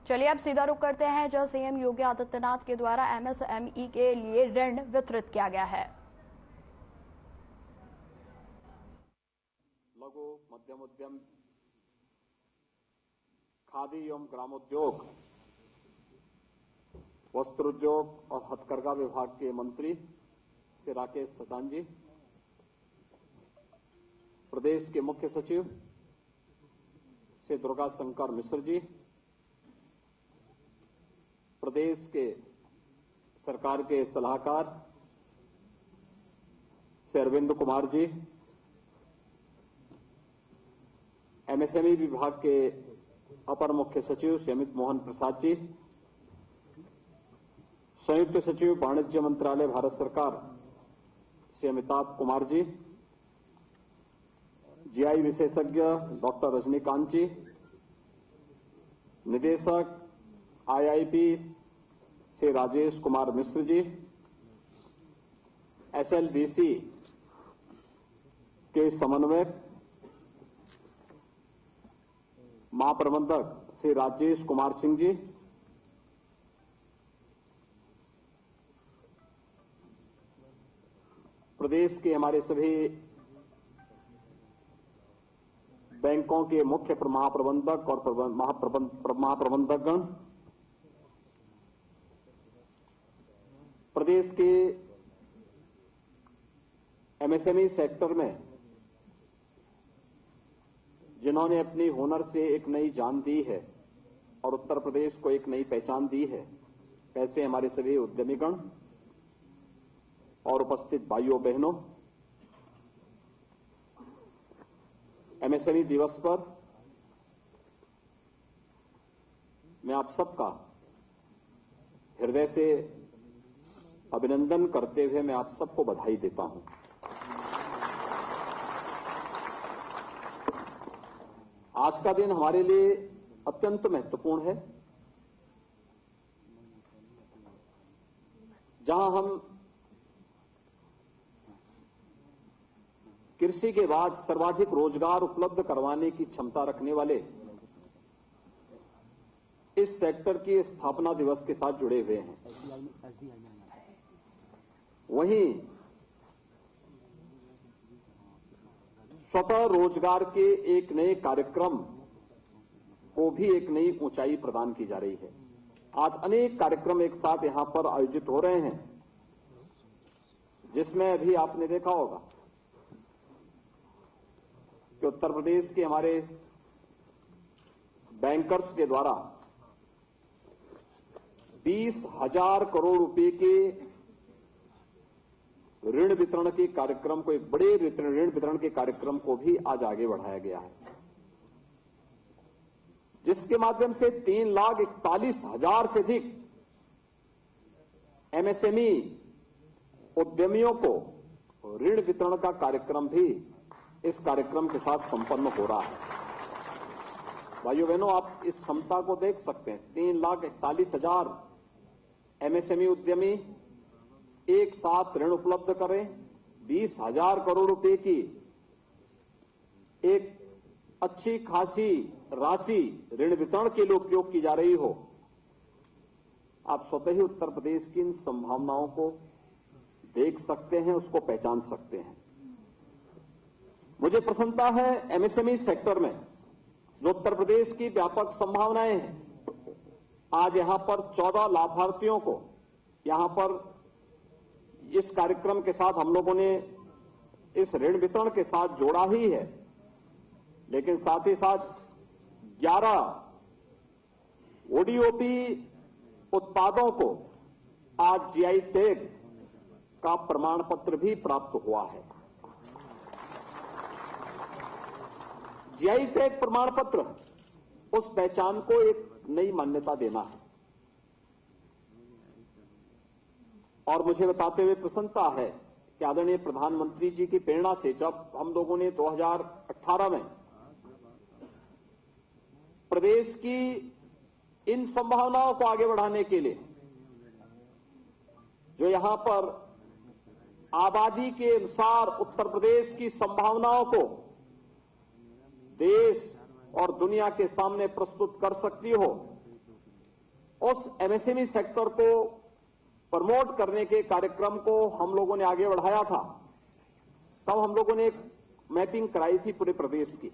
चलिए अब सीधा रुख करते हैं जो सीएम योगी आदित्यनाथ के द्वारा एमएसएमई के लिए ऋण वितरित किया गया है। लघु मध्यम उद्यम, खादी एवं ग्रामोद्योग, वस्त्रोद्योग और हथकरघा विभाग के मंत्री श्री राकेश सचान जी, प्रदेश के मुख्य सचिव श्री दुर्गा शंकर मिश्र जी, प्रदेश के सरकार के सलाहकार श्री अरविंद कुमार जी, एमएसएमई विभाग के अपर मुख्य सचिव श्री अमित मोहन प्रसाद जी, संयुक्त सचिव वाणिज्य मंत्रालय भारत सरकार श्री अमिताभ कुमार जी, जीआई विशेषज्ञ डॉक्टर रजनीकांत जी, निदेशक आईआईपी श्री राजेश कुमार मिश्र जी, एसएलबीसी के समन्वयक महाप्रबंधक श्री राजेश कुमार सिंह जी, प्रदेश के हमारे सभी बैंकों के मुख्य महाप्रबंधक और महाप्रबंधकगण, प्रदेश के एमएसएमई सेक्टर में जिन्होंने अपनी हुनर से एक नई जान दी है और उत्तर प्रदेश को एक नई पहचान दी है, ऐसे हमारे सभी उद्यमीगण और उपस्थित भाइयों बहनों, एमएसएमई दिवस पर मैं आप सबका हृदय से अभिनंदन करते हुए मैं आप सबको बधाई देता हूं। आज का दिन हमारे लिए अत्यंत महत्वपूर्ण है, जहां हम कृषि के बाद सर्वाधिक रोजगार उपलब्ध करवाने की क्षमता रखने वाले इस सेक्टर की स्थापना दिवस के साथ जुड़े हुए हैं। वहीं स्वतः रोजगार के एक नए कार्यक्रम को भी एक नई ऊंचाई प्रदान की जा रही है। आज अनेक कार्यक्रम एक साथ यहां पर आयोजित हो रहे हैं, जिसमें अभी आपने देखा होगा कि उत्तर प्रदेश के हमारे बैंकर्स के द्वारा 20,000 करोड़ रुपए के ऋण वितरण के कार्यक्रम को, एक बड़े ऋण वितरण के कार्यक्रम को भी आज आगे बढ़ाया गया है, जिसके माध्यम से 3,41,000 से अधिक एमएसएमई उद्यमियों को ऋण वितरण का कार्यक्रम भी इस कार्यक्रम के साथ संपन्न हो रहा है। भाइयों बहनों, आप इस क्षमता को देख सकते हैं। 3,41,000 एमएसएमई उद्यमी एक साथ ऋण उपलब्ध करें, 20,000 करोड़ रुपए की एक अच्छी खासी राशि ऋण वितरण के लिए उपयोग की जा रही हो। आप स्वतः ही उत्तर प्रदेश की इन संभावनाओं को देख सकते हैं, उसको पहचान सकते हैं। मुझे प्रसन्नता है एमएसएमई सेक्टर में जो उत्तर प्रदेश की व्यापक संभावनाएं हैं। आज यहां पर 14 लाभार्थियों को यहां पर इस कार्यक्रम के साथ हम लोगों ने इस ऋण वितरण के साथ जोड़ा ही है, लेकिन साथ ही साथ 11 ओडीओपी उत्पादों को आज जीआई टैग का प्रमाण पत्र भी प्राप्त हुआ है। जीआई टैग प्रमाण पत्र उस पहचान को एक नई मान्यता देना है, और मुझे बताते हुए प्रसन्नता है कि आदरणीय प्रधानमंत्री जी की प्रेरणा से जब हम लोगों ने 2018 में प्रदेश की इन संभावनाओं को आगे बढ़ाने के लिए, जो यहां पर आबादी के अनुसार उत्तर प्रदेश की संभावनाओं को देश और दुनिया के सामने प्रस्तुत कर सकती हो, उस एमएसएमई सेक्टर को प्रमोट करने के कार्यक्रम को हम लोगों ने आगे बढ़ाया था। तब हम लोगों ने एक मैपिंग कराई थी पूरे प्रदेश की,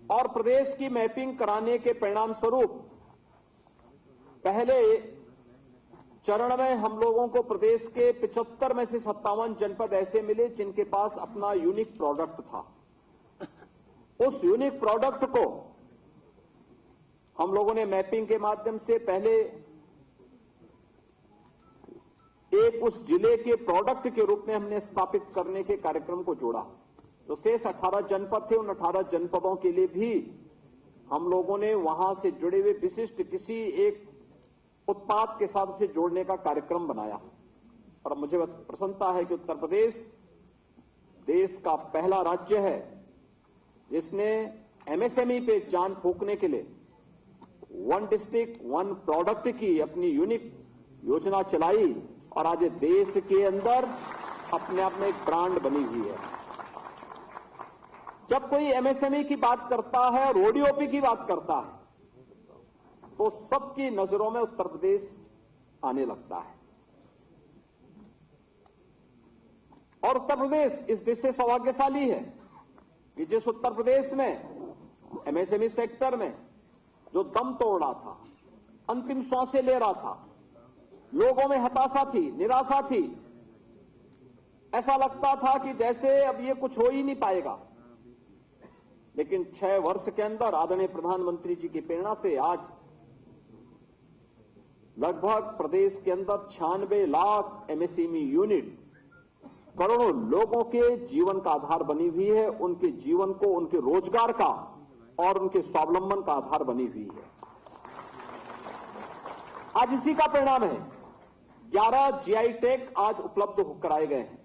और प्रदेश की मैपिंग कराने के परिणाम स्वरूप पहले चरण में हम लोगों को प्रदेश के 75 में से 57 जनपद ऐसे मिले जिनके पास अपना यूनिक प्रोडक्ट था। उस यूनिक प्रोडक्ट को हम लोगों ने मैपिंग के माध्यम से पहले एक उस जिले के प्रोडक्ट के रूप में हमने स्थापित करने के कार्यक्रम को जोड़ा। तो शेष 18 जनपद थे, उन 18 जनपदों के लिए भी हम लोगों ने वहां से जुड़े हुए विशिष्ट किसी एक उत्पाद के साथ उसे जोड़ने का कार्यक्रम बनाया। और मुझे बस प्रसन्नता है कि उत्तर प्रदेश देश का पहला राज्य है जिसने एमएसएमई पे जान फूंकने के लिए वन डिस्ट्रिक्ट वन प्रोडक्ट की अपनी यूनिक योजना चलाई, और आज देश के अंदर अपने आप में एक ब्रांड बनी हुई है। जब कोई एमएसएमई की बात करता है और ओडीओपी की बात करता है तो सबकी नजरों में उत्तर प्रदेश आने लगता है। और उत्तर प्रदेश इस देश से सौभाग्यशाली है कि जिस उत्तर प्रदेश में एमएसएमई सेक्टर में जो दम तोड़ रहा था, अंतिम श्वासें ले रहा था, लोगों में हताशा थी, निराशा थी, ऐसा लगता था कि जैसे अब ये कुछ हो ही नहीं पाएगा, लेकिन 6 वर्ष के अंदर आदरणीय प्रधानमंत्री जी की प्रेरणा से आज लगभग प्रदेश के अंदर 96 लाख एमएसएमई यूनिट करोड़ों लोगों के जीवन का आधार बनी हुई है, उनके जीवन को, उनके रोजगार का और उनके स्वावलंबन का आधार बनी हुई है। आज इसी का परिणाम है 11 जीआई टैग आज उपलब्ध कराए गए हैं,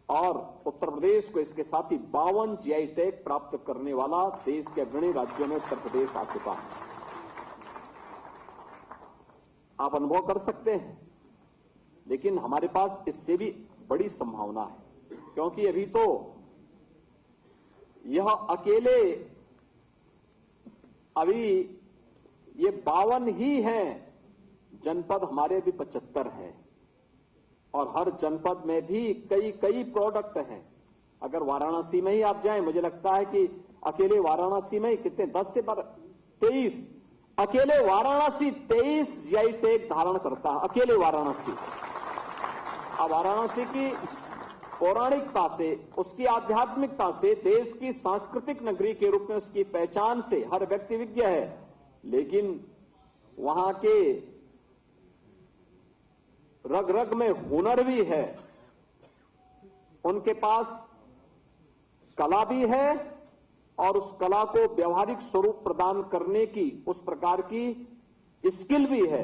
और उत्तर प्रदेश को इसके साथ ही 52 जीआई टैग प्राप्त करने वाला देश के अग्रणी राज्यों में उत्तर प्रदेश आ चुका है। आप अनुभव कर सकते हैं, लेकिन हमारे पास इससे भी बड़ी संभावना है, क्योंकि अभी तो यह अकेले अभी ये 52 ही हैं जनपद, हमारे अभी 75 हैं, और हर जनपद में भी कई कई प्रोडक्ट हैं। अगर वाराणसी में ही आप जाएं, मुझे लगता है कि अकेले वाराणसी में ही कितने 10 से 23, अकेले वाराणसी 23 जीआई टैग धारण करता है, अकेले वाराणसी। अब वाराणसी की पौराणिकता से, उसकी आध्यात्मिकता से, देश की सांस्कृतिक नगरी के रूप में उसकी पहचान से हर व्यक्ति विज्ञ है, लेकिन वहां के रग रग में हुनर भी है, उनके पास कला भी है, और उस कला को व्यवहारिक स्वरूप प्रदान करने की उस प्रकार की स्किल भी है।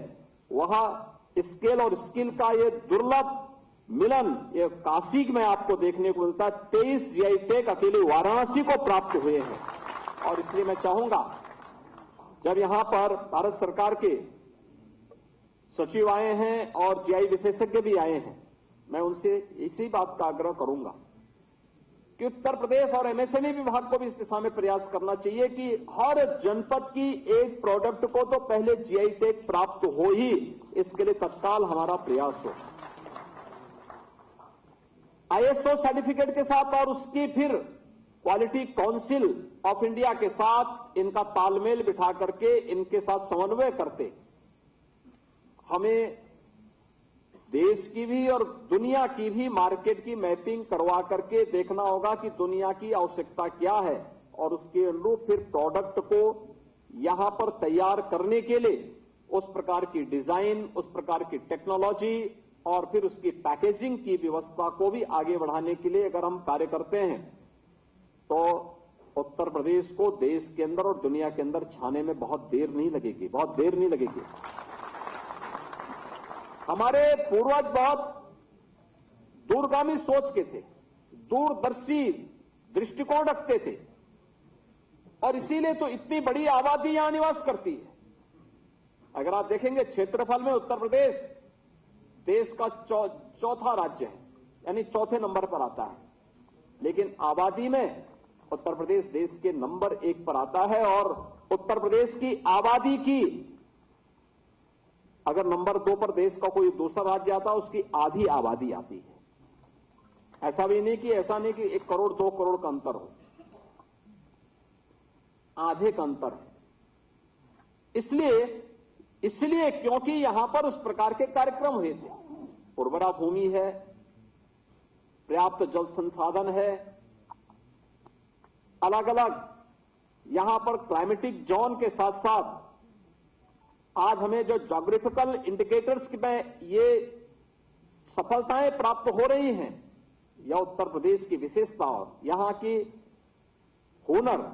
वहां स्किल और स्किल का ये दुर्लभ मिलन ये काशी में आपको देखने को मिलता है। 23 जीआई टैग अकेले वाराणसी को प्राप्त हुए हैं, और इसलिए मैं चाहूंगा जब यहां पर भारत सरकार के सचिव आए हैं और जीआई विशेषज्ञ भी आए हैं, मैं उनसे इसी बात का आग्रह करूंगा कि उत्तर प्रदेश और एमएसएमई विभाग को भी इस दिशा में प्रयास करना चाहिए कि हर जनपद की एक प्रोडक्ट को तो पहले जीआई टैग प्राप्त हो ही, इसके लिए तत्काल हमारा प्रयास हो। आईएसओ सर्टिफिकेट के साथ और उसकी फिर क्वालिटी काउंसिल ऑफ इंडिया के साथ इनका तालमेल बिठा करके इनके साथ समन्वय करते हमें देश की भी और दुनिया की भी मार्केट की मैपिंग करवा करके देखना होगा कि दुनिया की आवश्यकता क्या है, और उसके अनुरूप फिर प्रोडक्ट को यहां पर तैयार करने के लिए उस प्रकार की डिजाइन, उस प्रकार की टेक्नोलॉजी और फिर उसकी पैकेजिंग की व्यवस्था को भी आगे बढ़ाने के लिए अगर हम कार्य करते हैं तो उत्तर प्रदेश को देश के अंदर और दुनिया के अंदर छाने में बहुत देर नहीं लगेगी, बहुत देर नहीं लगेगी। हमारे पूर्वज बहुत दूरगामी सोच के थे, दूरदर्शी दृष्टिकोण रखते थे, और इसीलिए तो इतनी बड़ी आबादी यहां निवास करती है। अगर आप देखेंगे क्षेत्रफल में उत्तर प्रदेश देश का चौथा राज्य है, यानी चौथे नंबर पर आता है, लेकिन आबादी में उत्तर प्रदेश देश के नंबर 1 पर आता है और उत्तर प्रदेश की आबादी की अगर नंबर 2 पर देश का कोई दूसरा राज्य आता है उसकी आधी आबादी आती है। ऐसा नहीं कि 1 करोड़ 2 करोड़ का अंतर हो, आधे का अंतर है। इसलिए क्योंकि यहां पर उस प्रकार के कार्यक्रम हुए थे। उर्वरा भूमि है, पर्याप्त जल संसाधन है, अलग अलग यहां पर क्लाइमेटिक जोन के साथ साथ आज हमें जो ज्योग्राफिकल इंडिकेटर्स में ये सफलताएं प्राप्त हो रही हैं, यह उत्तर प्रदेश की विशेषता और यहां की हुनर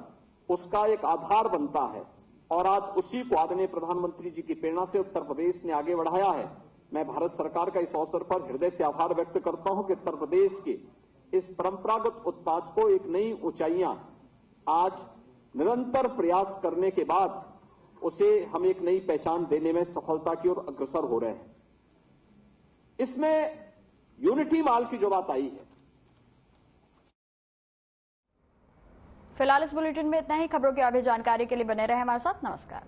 उसका एक आधार बनता है। और आज उसी को आदरणीय प्रधानमंत्री जी की प्रेरणा से उत्तर प्रदेश ने आगे बढ़ाया है। मैं भारत सरकार का इस अवसर पर हृदय से आभार व्यक्त करता हूं कि उत्तर प्रदेश के इस परंपरागत उत्पाद को एक नई ऊंचाइयां आज निरंतर प्रयास करने के बाद उसे हम एक नई पहचान देने में सफलता की ओर अग्रसर हो रहे हैं। इसमें यूनिटी माल की जो बात आई है। फिलहाल इस बुलेटिन में इतना ही। खबरों की आगे जानकारी के लिए बने रहे हमारे साथ। नमस्कार।